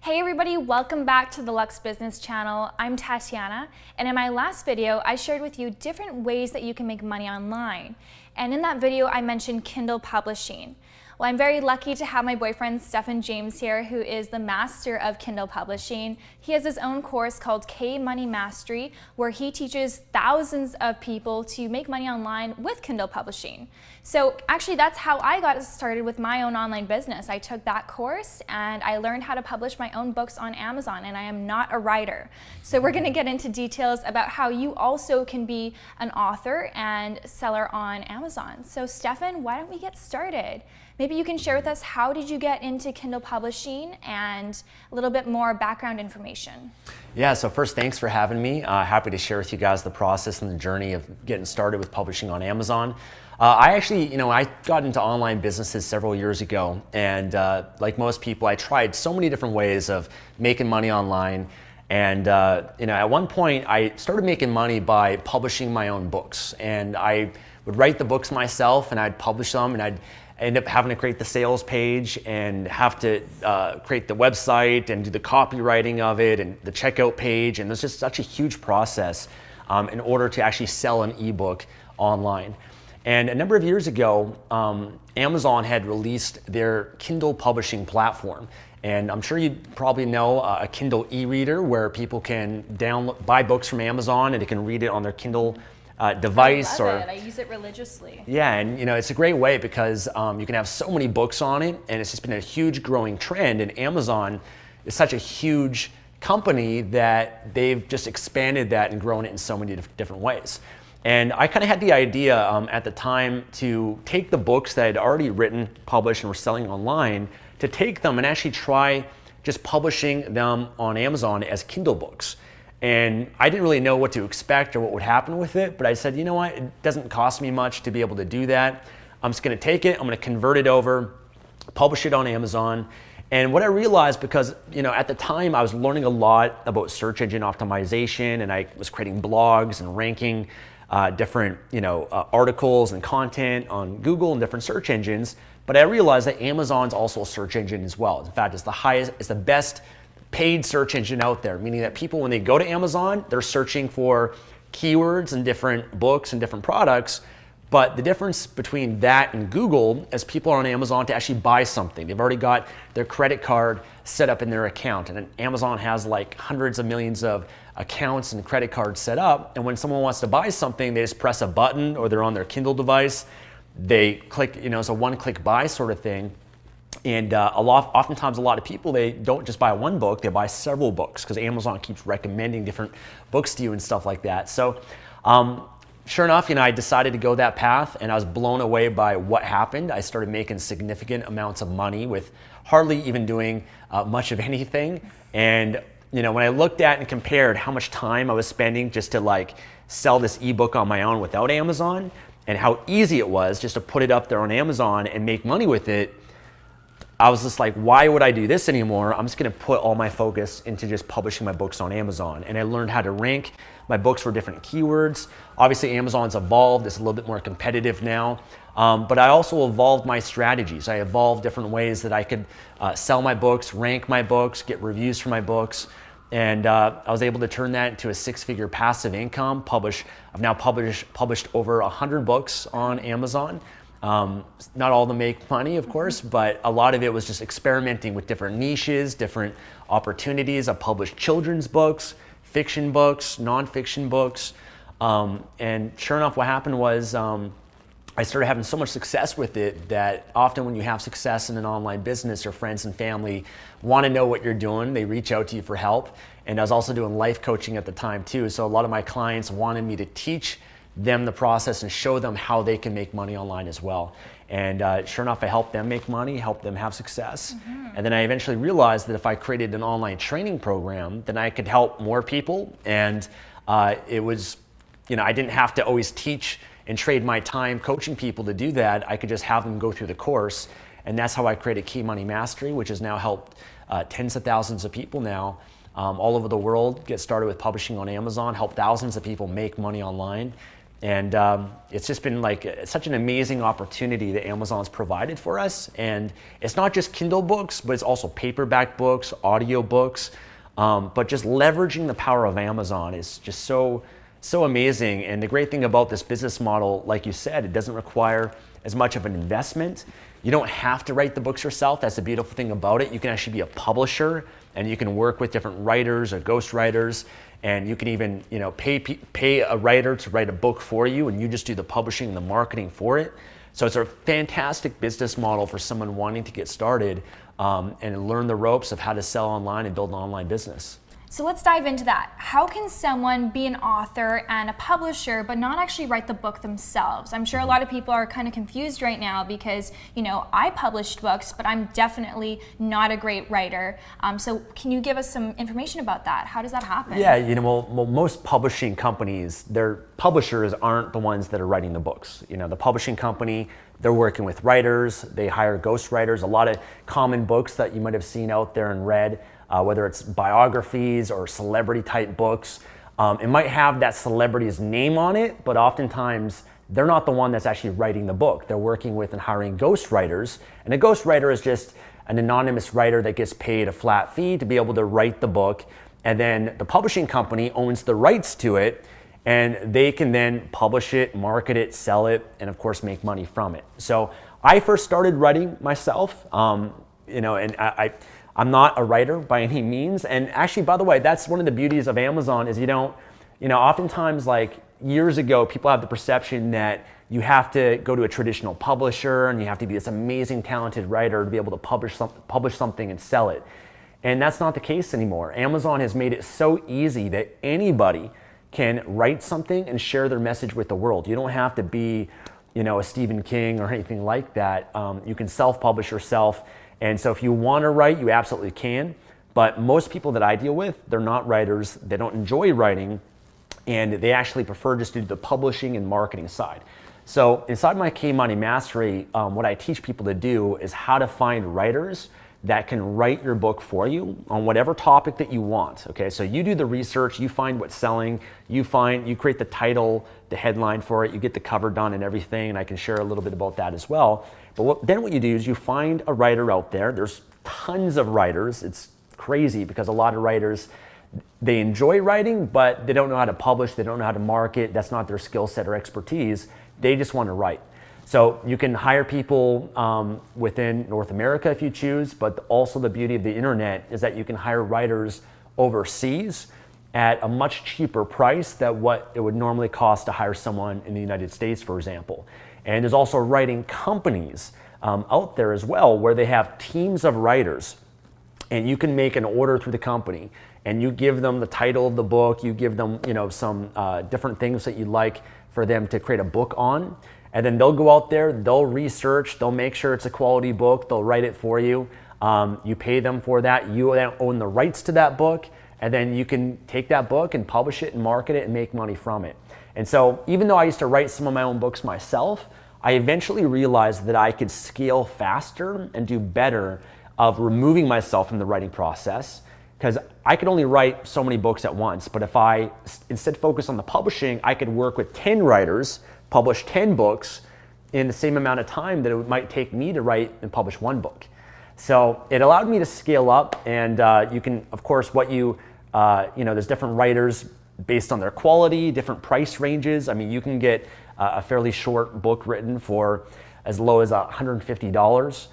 Hey everybody, welcome back to the Lux Business Channel. I'm Tatiana, and in my last video, I shared with you different ways that you can make money online. And in that video, I mentioned Kindle publishing. Well, I'm very lucky to have my boyfriend, Stefan James here, who is the master of Kindle publishing. He has his own course called K-Money Mastery, where he teaches thousands of people to make money online with Kindle publishing. So actually, that's how I got started with my own online business. I took that course and I learned how to publish my own books on Amazon, and I am not a writer. So we're gonna get into details about how you also can be an author and seller on Amazon. So Stefan, why don't we get started? Maybe you can share with us, how did you get into Kindle publishing and a little bit more background information? Yeah, so first, thanks for having me. Happy to share with you guys the process and the journey of getting started with publishing on Amazon. I actually, I got into online businesses several years ago, and like most people, I tried so many different ways of making money online. And at one point, I started making money by publishing my own books, and I would write the books myself, and I'd publish them, and I'd end up having to create the sales page and have to create the website and do the copywriting of it and the checkout page. And there's just such a huge process in order to actually sell an ebook online. And a number of years ago, Amazon had released their Kindle publishing platform. And I'm sure you probably know a Kindle e-reader where people can buy books from Amazon and they can read it on their Kindle device. I love it. I use it religiously. Yeah, and it's a great way because you can have so many books on it, and it's just been a huge growing trend. And Amazon is such a huge company that they've just expanded that and grown it in so many different ways. And I kind of had the idea at the time to take the books that I'd already written, published, and were selling online, to take them and actually try just publishing them on Amazon as Kindle books. And I didn't really know what to expect or what would happen with it, but I said, you know what, it doesn't cost me much to be able to do that. I'm just gonna take it, I'm gonna convert it over, publish it on Amazon. And what I realized, because at the time I was learning a lot about search engine optimization, and I was creating blogs and ranking different articles and content on Google and different search engines, but I realized that Amazon's also a search engine as well. In fact, it's the best paid search engine out there, meaning that people, when they go to Amazon, they're searching for keywords and different books and different products. But the difference between that and Google is people are on Amazon to actually buy something. They've already got their credit card set up in their account, and Amazon has like hundreds of millions of accounts and credit cards set up. And when someone wants to buy something, they just press a button, or they're on their Kindle device. They click, it's a one-click buy sort of thing. And oftentimes a lot of people, they don't just buy one book, they buy several books because Amazon keeps recommending different books to you and stuff like that. So sure enough, I decided to go that path, and I was blown away by what happened. I started making significant amounts of money with hardly even doing much of anything. And when I looked at and compared how much time I was spending just to sell this ebook on my own without Amazon, and how easy it was just to put it up there on Amazon and make money with it, I was just like, why would I do this anymore? I'm just gonna put all my focus into just publishing my books on Amazon. And I learned how to rank my books for different keywords. Obviously, Amazon's evolved, it's a little bit more competitive now. But I also evolved my strategies. I evolved different ways that I could sell my books, rank my books, get reviews for my books. And I was able to turn that into a six-figure passive income. I've now published over 100 books on Amazon. Not all of them make money, of course, but a lot of it was just experimenting with different niches, different opportunities. I published children's books, fiction books, nonfiction books. And sure enough, what happened was I started having so much success with it that often when you have success in an online business, your friends and family want to know what you're doing. They reach out to you for help. And I was also doing life coaching at the time too. So a lot of my clients wanted me to teach them the process and show them how they can make money online as well. And sure enough, I helped them make money, helped them have success. And then I eventually realized that if I created an online training program, then I could help more people. And it was, I didn't have to always teach and trade my time coaching people to do that. I could just have them go through the course. And that's how I created K-Money Mastery, which has now helped tens of thousands of people now all over the world get started with publishing on Amazon, help thousands of people make money online. And it's just been like such an amazing opportunity that Amazon's provided for us. And it's not just Kindle books, but it's also paperback books, audio books. But just leveraging the power of Amazon is just so amazing. And the great thing about this business model, like you said, it doesn't require as much of an investment. You don't have to write the books yourself. That's the beautiful thing about it. You can actually be a publisher, and you can work with different writers or ghost writers, and you can even pay a writer to write a book for you, and you just do the publishing and the marketing for it. So it's a fantastic business model for someone wanting to get started and learn the ropes of how to sell online and build an online business. So let's dive into that. How can someone be an author and a publisher but not actually write the book themselves? I'm sure a lot of people are kind of confused right now because, I published books, but I'm definitely not a great writer. So can you give us some information about that? How does that happen? Yeah, well, most publishing companies, their publishers aren't the ones that are writing the books. The publishing company, they're working with writers, they hire ghost writers. A lot of common books that you might have seen out there and read, whether it's biographies or celebrity type books. It might have that celebrity's name on it, but oftentimes they're not the one that's actually writing the book. They're working with and hiring ghost writers. And a ghost writer is just an anonymous writer that gets paid a flat fee to be able to write the book. And then the publishing company owns the rights to it, and they can then publish it, market it, sell it, and of course make money from it. So I first started writing myself, and I'm not a writer by any means. And actually, by the way, that's one of the beauties of Amazon is oftentimes like years ago, people have the perception that you have to go to a traditional publisher and you have to be this amazing, talented writer to be able to publish something and sell it. And that's not the case anymore. Amazon has made it so easy that anybody can write something and share their message with the world. You don't have to be, a Stephen King or anything like that. You can self-publish yourself. And so if you want to write, you absolutely can. But most people that I deal with, they're not writers. They don't enjoy writing, and they actually prefer just to do the publishing and marketing side. So inside my K Money Mastery, what I teach people to do is how to find writers that can write your book for you on whatever topic that you want. Okay, so you do the research, you find what's selling, you create the title, the headline for it, you get the cover done and everything, and I can share a little bit about that as well. But then what you do is you find a writer out there. There's tons of writers. It's crazy because a lot of writers, they enjoy writing, but they don't know how to publish, they don't know how to market, that's not their skill set or expertise. They just want to write. So you can hire people within North America if you choose, but also the beauty of the internet is that you can hire writers overseas at a much cheaper price than what it would normally cost to hire someone in the United States, for example. And there's also writing companies out there as well where they have teams of writers, and you can make an order through the company and you give them the title of the book, you give them some different things that you'd like for them to create a book on. And then they'll go out there, they'll research, they'll make sure it's a quality book, they'll write it for you. You pay them for that, you own the rights to that book, and then you can take that book and publish it and market it and make money from it. And so even though I used to write some of my own books myself, I eventually realized that I could scale faster and do better of removing myself from the writing process, because I could only write so many books at once. But if I instead focus on the publishing, I could work with 10 writers, publish 10 books in the same amount of time that it might take me to write and publish one book. So it allowed me to scale up, and you can, of course, there's different writers based on their quality, different price ranges. I mean, you can get a fairly short book written for as low as $150.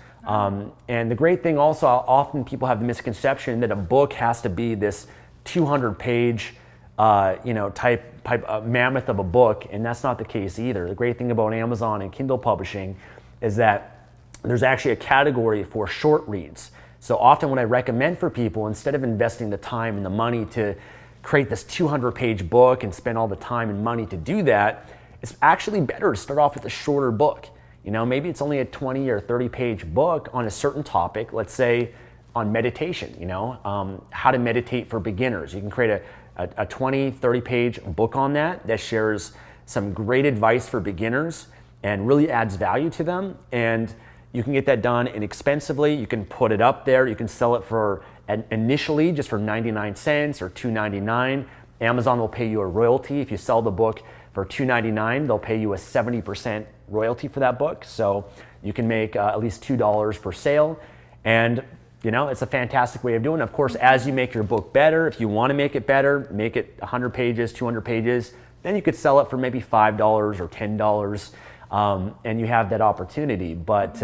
And the great thing also, often people have the misconception that a book has to be this 200-page type mammoth of a book, and that's not the case either. The great thing about Amazon and Kindle publishing is that there's actually a category for short reads. So often what I recommend for people, instead of investing the time and the money to create this 200-page book and spend all the time and money to do that, it's actually better to start off with a shorter book. Maybe it's only a 20 or 30-page book on a certain topic, let's say on meditation, how to meditate for beginners. You can create a 20, 30-page book on that shares some great advice for beginners and really adds value to them. And you can get that done inexpensively. You can put it up there. You can sell it for initially just for 99 cents or $2.99. Amazon will pay you a royalty if you sell the book for For $2.99, they'll pay you a 70% royalty for that book. So you can make at least $2 per sale. And it's a fantastic way of doing it. Of course, as you make your book better, if you want to make it better, make it 100 pages, 200 pages, then you could sell it for maybe $5 or $10. And you have that opportunity. But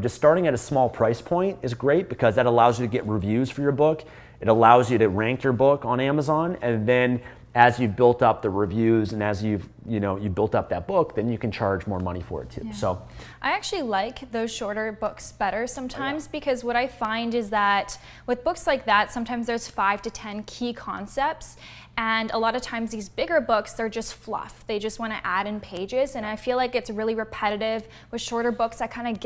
just starting at a small price point is great because that allows you to get reviews for your book. It allows you to rank your book on Amazon, and then as you've built up the reviews and as you've built up that book, then you can charge more money for it too. Yeah. So I actually like those shorter books better sometimes because what I find is that with books like that, sometimes there's 5 to 10 key concepts, and a lot of times these bigger books, they're just fluff. They just want to add in pages, and I feel like it's really repetitive. With shorter books, I kind of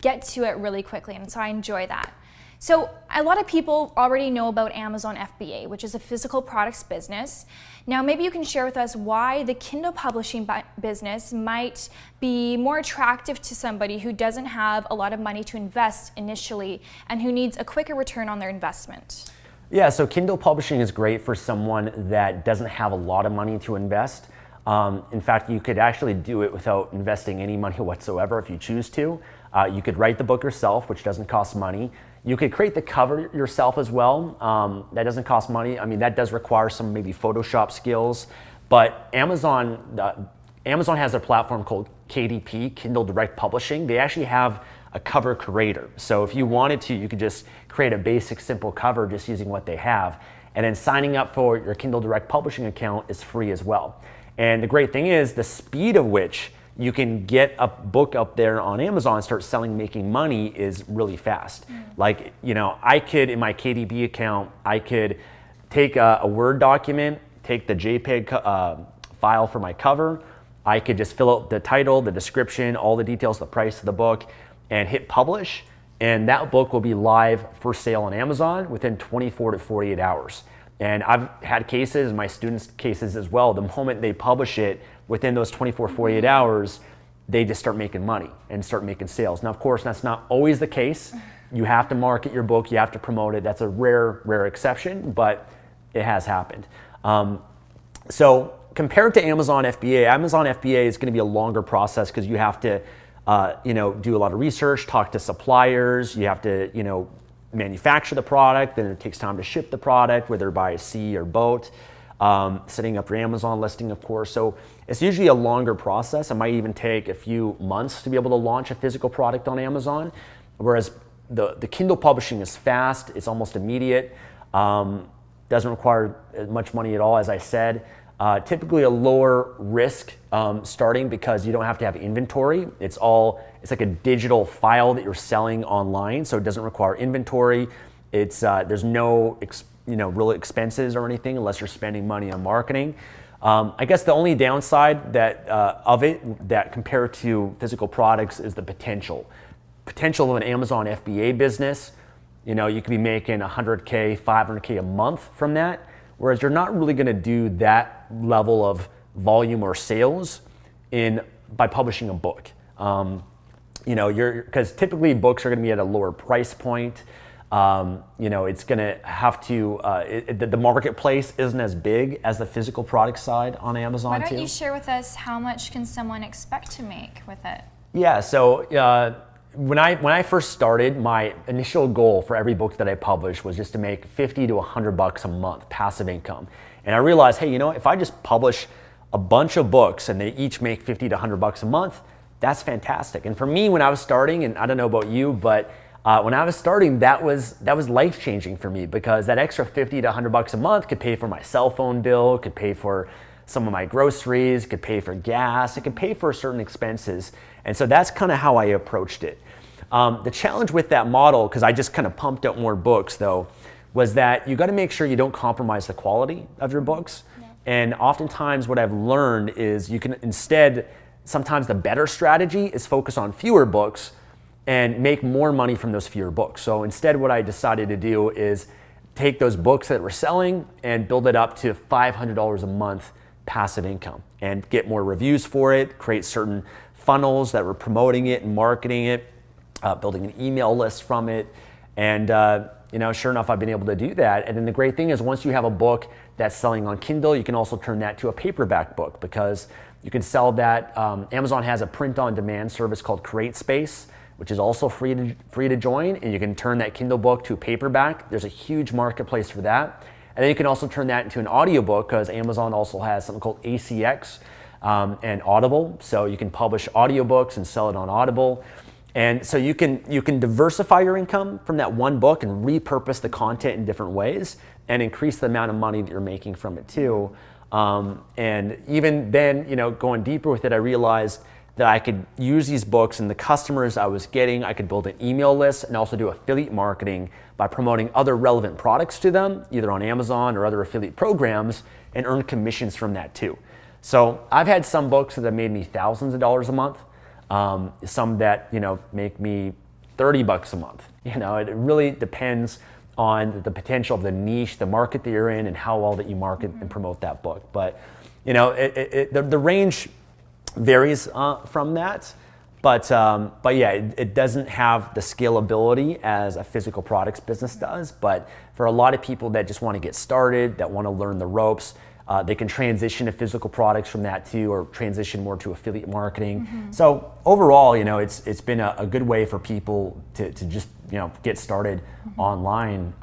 get to it really quickly, and so I enjoy that. So a lot of people already know about Amazon FBA, which is a physical products business. Now maybe you can share with us why the Kindle publishing business might be more attractive to somebody who doesn't have a lot of money to invest initially and who needs a quicker return on their investment. Yeah, so Kindle publishing is great for someone that doesn't have a lot of money to invest. In fact, you could actually do it without investing any money whatsoever if you choose to. You could write the book yourself, which doesn't cost money. You could create the cover yourself as well. That doesn't cost money. I mean, that does require some maybe Photoshop skills, but Amazon has a platform called KDP, Kindle Direct Publishing. They actually have a cover creator. So if you wanted to, you could just create a basic, simple cover just using what they have. And then signing up for your Kindle Direct Publishing account is free as well. And the great thing is the speed of which you can get a book up there on Amazon and start selling, making money is really fast. Like, I could, in my KDP account, I could take a Word document, take the JPEG file for my cover. I could just fill out the title, the description, all the details, the price of the book, and hit publish. And that book will be live for sale on Amazon within 24 to 48 hours. And I've had cases, my students' cases as well, the moment they publish it, within those 24, 48 hours, they just start making money and start making sales. Now, of course, that's not always the case. You have to market your book, you have to promote it. That's a rare exception, but it has happened. So compared to Amazon FBA is gonna be a longer process because you have to do a lot of research, talk to suppliers, you have to manufacture the product, then it takes time to ship the product, whether by sea or boat. Setting up your Amazon listing, of course. So it's usually a longer process. It might even take a few months to be able to launch a physical product on Amazon. Whereas the Kindle publishing is fast, it's almost immediate, doesn't require much money at all, as I said. Typically a lower risk starting because you don't have to have inventory. It's like a digital file that you're selling online, so it doesn't require inventory. There's no real expenses or anything unless you're spending money on marketing. I guess the only downside that compared to physical products is the potential of an Amazon FBA business. You could be making $100K, $500K a month from that, whereas you're not really going to do that level of volume or sales by publishing a book. Because typically books are going to be at a lower price point. It's going to have to, the marketplace isn't as big as the physical product side on Amazon. Why don't you share with us how much can someone expect to make with it? Yeah, so when I first started, my initial goal for every book that I published was just to make 50 to $100 a month passive income. And I realized, hey, if I just publish a bunch of books and they each make 50 to $100 a month, that's fantastic. And for me, when I was starting, and I don't know about you, but when I was starting, that was life-changing for me because that extra 50 to $100 a month could pay for my cell phone bill, could pay for some of my groceries, could pay for gas, it could pay for certain expenses. And so that's kind of how I approached it. The challenge with that model, because I just kind of pumped out more books though, was that you got to make sure you don't compromise the quality of your books. Yeah. And oftentimes what I've learned is you can instead, sometimes the better strategy is focus on fewer books and make more money from those fewer books. So instead what I decided to do is take those books that we're selling and build it up to $500 a month passive income and get more reviews for it, create certain funnels that were promoting it and marketing it, building an email list from it, And sure enough, I've been able to do that. And then the great thing is once you have a book that's selling on Kindle, you can also turn that to a paperback book because you can sell that. Amazon has a print-on-demand service called CreateSpace, which is also free to join, and you can turn that Kindle book to a paperback. There's a huge marketplace for that. And then you can also turn that into an audiobook because Amazon also has something called ACX and Audible. So you can publish audiobooks and sell it on Audible. And so you can diversify your income from that one book and repurpose the content in different ways and increase the amount of money that you're making from it too. And even then, going deeper with it, I realized that I could use these books and the customers I was getting, I could build an email list and also do affiliate marketing by promoting other relevant products to them, either on Amazon or other affiliate programs, and earn commissions from that too. So I've had some books that have made me thousands of dollars a month, some that make me $30 a month. It really depends on the potential of the niche, the market that you're in, and how well that you market and promote that book. But the range varies from that, but yeah, it doesn't have the scalability as a physical products business does. But for a lot of people that just want to get started, that want to learn the ropes, they can transition to physical products from that too, or transition more to affiliate marketing. So overall, it's been a good way for people to just get started online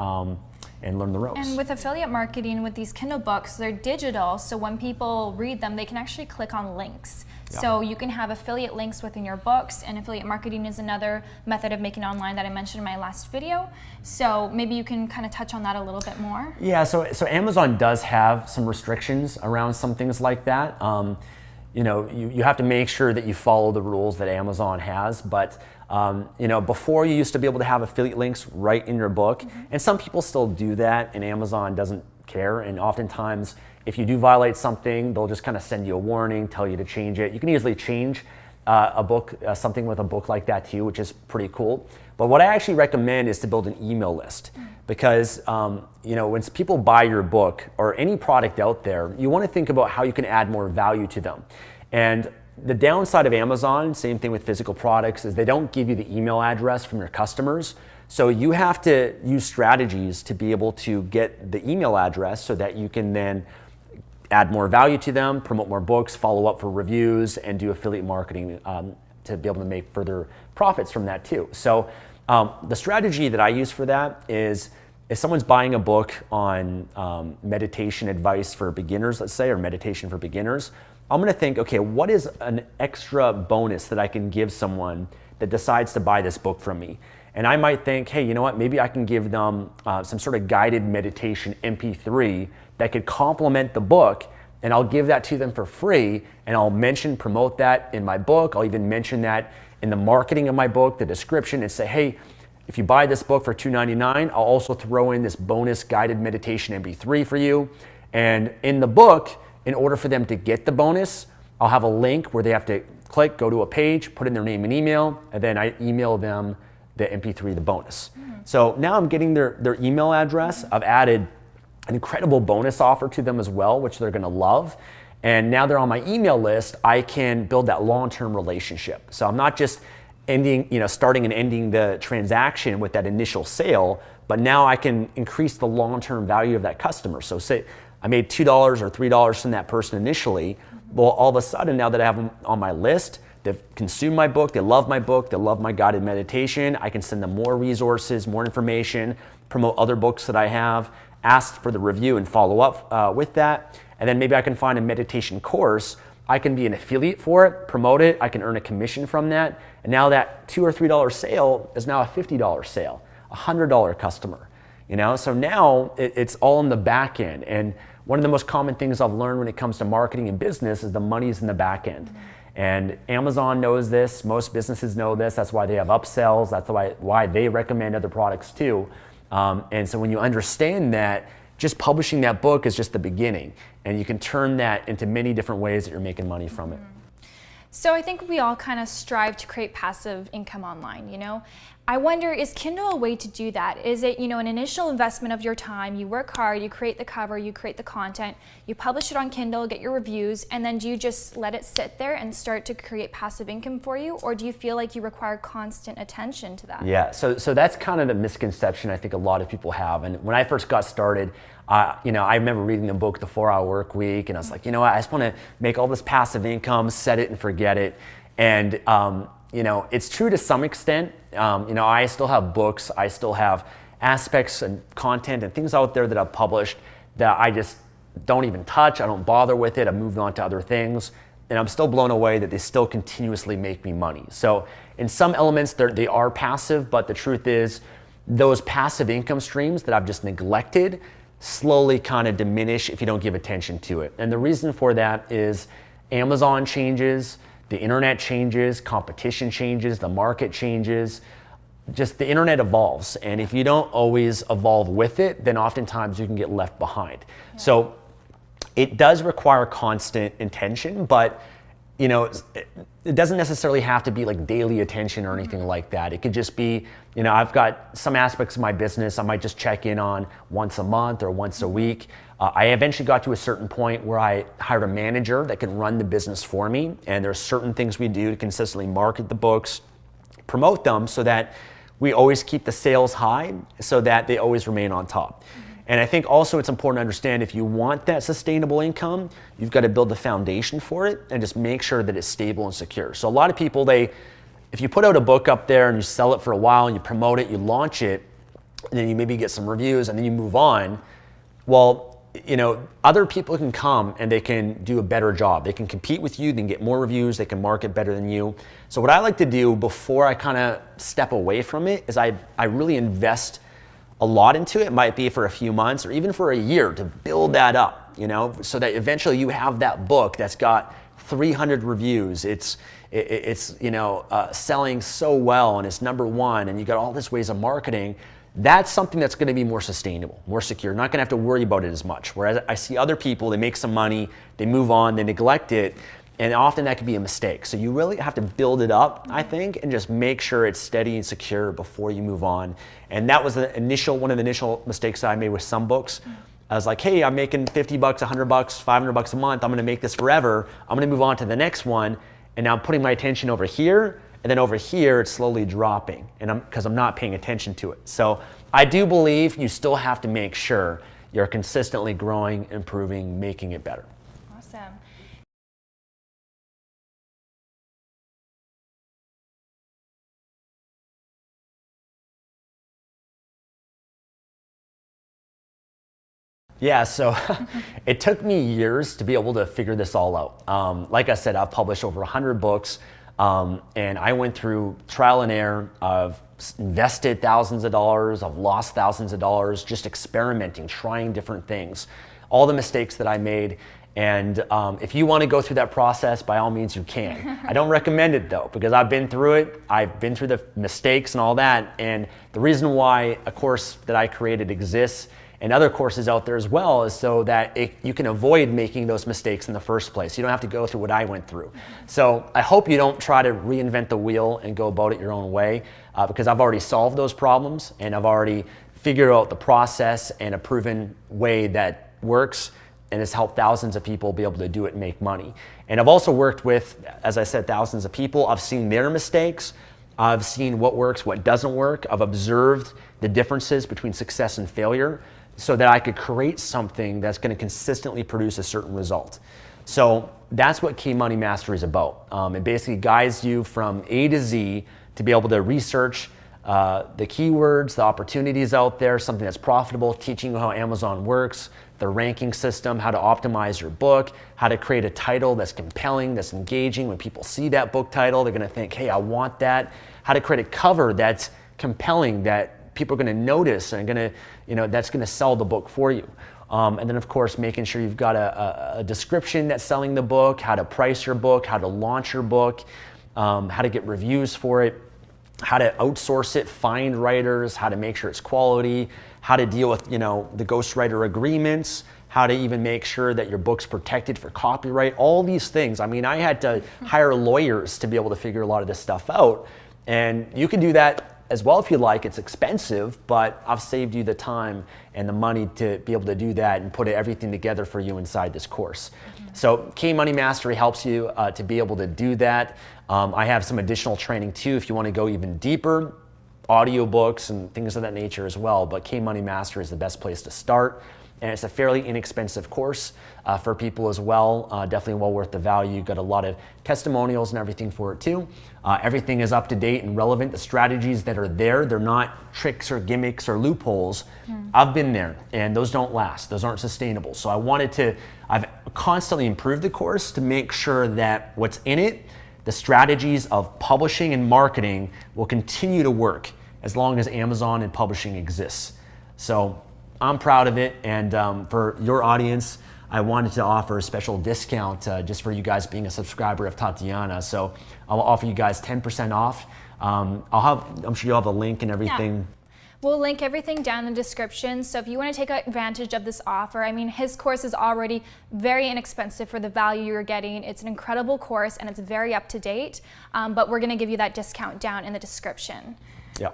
and learn the ropes. And with affiliate marketing, with these Kindle books, they're digital, so when people read them, they can actually click on links. Yeah. So you can have affiliate links within your books, and affiliate marketing is another method of making online that I mentioned in my last video. So maybe you can kind of touch on that a little bit more. Yeah, so Amazon does have some restrictions around some things like that. You have to make sure that you follow the rules that Amazon has, but before you used to be able to have affiliate links right in your book, and some people still do that, and Amazon doesn't care. And oftentimes, if you do violate something, they'll just kind of send you a warning, tell you to change it. You can easily change a book, something with a book like that too, which is pretty cool. But what I actually recommend is to build an email list because when people buy your book or any product out there, you want to think about how you can add more value to them. And the downside of Amazon, same thing with physical products, is they don't give you the email address from your customers. So you have to use strategies to be able to get the email address so that you can then add more value to them, promote more books, follow up for reviews, and do affiliate marketing to be able to make further profits from that too. So the strategy that I use for that is if someone's buying a book on meditation advice for beginners, let's say, or meditation for beginners, I'm going to think, okay, what is an extra bonus that I can give someone that decides to buy this book from me? And I might think, hey, you know what, maybe I can give them some sort of guided meditation MP3 that could complement the book, and I'll give that to them for free, and I'll promote that in my book. I'll even mention that in the marketing of my book, the description, and say, hey, if you buy this book for $2.99, I'll also throw in this bonus guided meditation MP3 for you. And in the book, in order for them to get the bonus, I'll have a link where they have to click, go to a page, put in their name and email, and then I email them the MP3, the bonus. So now I'm getting their email address. I've added an incredible bonus offer to them as well, which they're gonna love. And now they're on my email list, I can build that long-term relationship. So I'm not just starting and ending the transaction with that initial sale, but now I can increase the long-term value of that customer. So say I made $2 or $3 from that person initially. Well, all of a sudden, now that I have them on my list, they've consumed my book, they love my book, they love my guided meditation. I can send them more resources, more information, promote other books that I have, ask for the review and follow up with that. And then maybe I can find a meditation course. I can be an affiliate for it, promote it, I can earn a commission from that. And now that $2 or $3 sale is now a $50 sale, a $100 customer. So now it's all in the back end. And one of the most common things I've learned when it comes to marketing and business is the money's in the back end. And Amazon knows this, most businesses know this, that's why they have upsells, that's why they recommend other products too. And so when you understand that, just publishing that book is just the beginning, and you can turn that into many different ways that you're making money from it. So I think we all kind of strive to create passive income online, I wonder, is Kindle a way to do that? Is it, an initial investment of your time, you work hard, you create the cover, you create the content, you publish it on Kindle, get your reviews, and then do you just let it sit there and start to create passive income for you? Or do you feel like you require constant attention to that? Yeah, so that's kind of the misconception I think a lot of people have. And when I first got started, I remember reading the book, The 4-Hour Work Week, and I was like, I just want to make all this passive income, set it and forget it. And it's true to some extent. I still have books, I still have aspects and content and things out there that I've published that I just don't even touch. I don't bother with it. I've moved on to other things, and I'm still blown away that they still continuously make me money. So in some elements, they are passive, but the truth is those passive income streams that I've just neglected slowly kind of diminish if you don't give attention to it. And the reason for that is Amazon changes, the internet changes, competition changes, the market changes, just the internet evolves. And if you don't always evolve with it, then oftentimes you can get left behind. Yeah. So it does require constant attention, but it doesn't necessarily have to be like daily attention or anything like that. It could just be, I've got some aspects of my business I might just check in on once a month or once a week. I eventually got to a certain point where I hired a manager that can run the business for me, and there's certain things we do to consistently market the books, promote them so that we always keep the sales high so that they always remain on top. And I think also it's important to understand if you want that sustainable income, you've got to build the foundation for it and just make sure that it's stable and secure. So a lot of people, if you put out a book up there and you sell it for a while and you promote it, you launch it, and then you maybe get some reviews and then you move on, well, other people can come and they can do a better job. They can compete with you, they can get more reviews, they can market better than you. So what I like to do before I kind of step away from it is I really invest a lot into it. It might be for a few months or even for a year to build that up, so that eventually you have that book that's got 300 reviews. It's selling so well and it's #1 and you got all these ways of marketing. That's something that's going to be more sustainable, more secure. Not going to have to worry about it as much. Whereas I see other people, they make some money, they move on, they neglect it, and often that can be a mistake. So you really have to build it up, I think, and just make sure it's steady and secure before you move on. And that was one of the initial mistakes I made with some books. I was like, hey, I'm making $50, $100, $500 a month. I'm going to make this forever. I'm going to move on to the next one. And now I'm putting my attention over here. And then over here, it's slowly dropping, and because I'm not paying attention to it. So I do believe you still have to make sure you're consistently growing, improving, making it better. Awesome. Yeah, so it took me years to be able to figure this all out. Like I said, I've published over 100 books. And I went through trial and error. I've invested thousands of dollars. I've lost thousands of dollars just experimenting, trying different things, all the mistakes that I made. And if you want to go through that process, by all means you can. I don't recommend it though, because I've been through it. I've been through the mistakes and all that. And the reason why a course that I created exists and other courses out there as well is so that you can avoid making those mistakes in the first place. You don't have to go through what I went through. So I hope you don't try to reinvent the wheel and go about it your own way, because I've already solved those problems and I've already figured out the process and a proven way that works and has helped thousands of people be able to do it and make money. And I've also worked with, as I said, thousands of people. I've seen their mistakes. I've seen what works, what doesn't work. I've observed the differences between success and failure, so that I could create something that's going to consistently produce a certain result. So that's what Key Money Mastery is about. It basically guides you from A to Z to be able to research the keywords, the opportunities out there, something that's profitable, teaching you how Amazon works, the ranking system, how to optimize your book, how to create a title that's compelling, that's engaging. When people see that book title, they're going to think, hey, I want that. How to create a cover that's compelling, that people are going to notice and that's going to sell the book for you. And then of course, making sure you've got a description that's selling the book, how to price your book, how to launch your book, how to get reviews for it, how to outsource it, find writers, how to make sure it's quality, how to deal with, the ghostwriter agreements, how to even make sure that your book's protected for copyright, all these things. I mean, I had to hire lawyers to be able to figure a lot of this stuff out. And you can do that as well if you like. It's expensive, but I've saved you the time and the money to be able to do that and put everything together for you inside this course. So Key Money Mastery helps you to be able to do that. I have some additional training too if you want to go even deeper, audiobooks and things of that nature as well, but Key Money Mastery is the best place to start. And it's a fairly inexpensive course for people as well. Definitely well worth the value. Got a lot of testimonials and everything for it too. Everything is up to date and relevant. The strategies that are there, they're not tricks or gimmicks or loopholes. I've been there and those don't last. Those aren't sustainable. So I've constantly improved the course to make sure that what's in it, the strategies of publishing and marketing will continue to work as long as Amazon and publishing exists. So I'm proud of it, and for your audience, I wanted to offer a special discount just for you guys being a subscriber of Tatiana. So I'll offer you guys 10% off. I'm sure you'll have a link and everything. Yeah. We'll link everything down in the description. So if you want to take advantage of this offer, I mean, his course is already very inexpensive for the value you're getting. It's an incredible course and it's very up to date, but we're going to give you that discount down in the description. Yeah.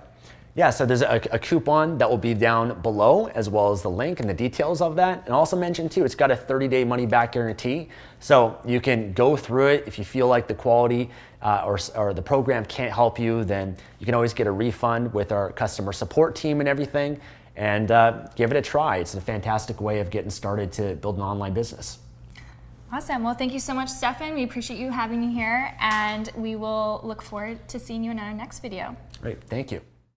Yeah, so there's a coupon that will be down below, as well as the link and the details of that. And also mention too, it's got a 30-day money-back guarantee. So you can go through it. If you feel like the quality or the program can't help you, then you can always get a refund with our customer support team and everything. And give it a try. It's a fantastic way of getting started to build an online business. Awesome. Well, thank you so much, Stefan. We appreciate you having you here, and we will look forward to seeing you in our next video. Great. Thank you.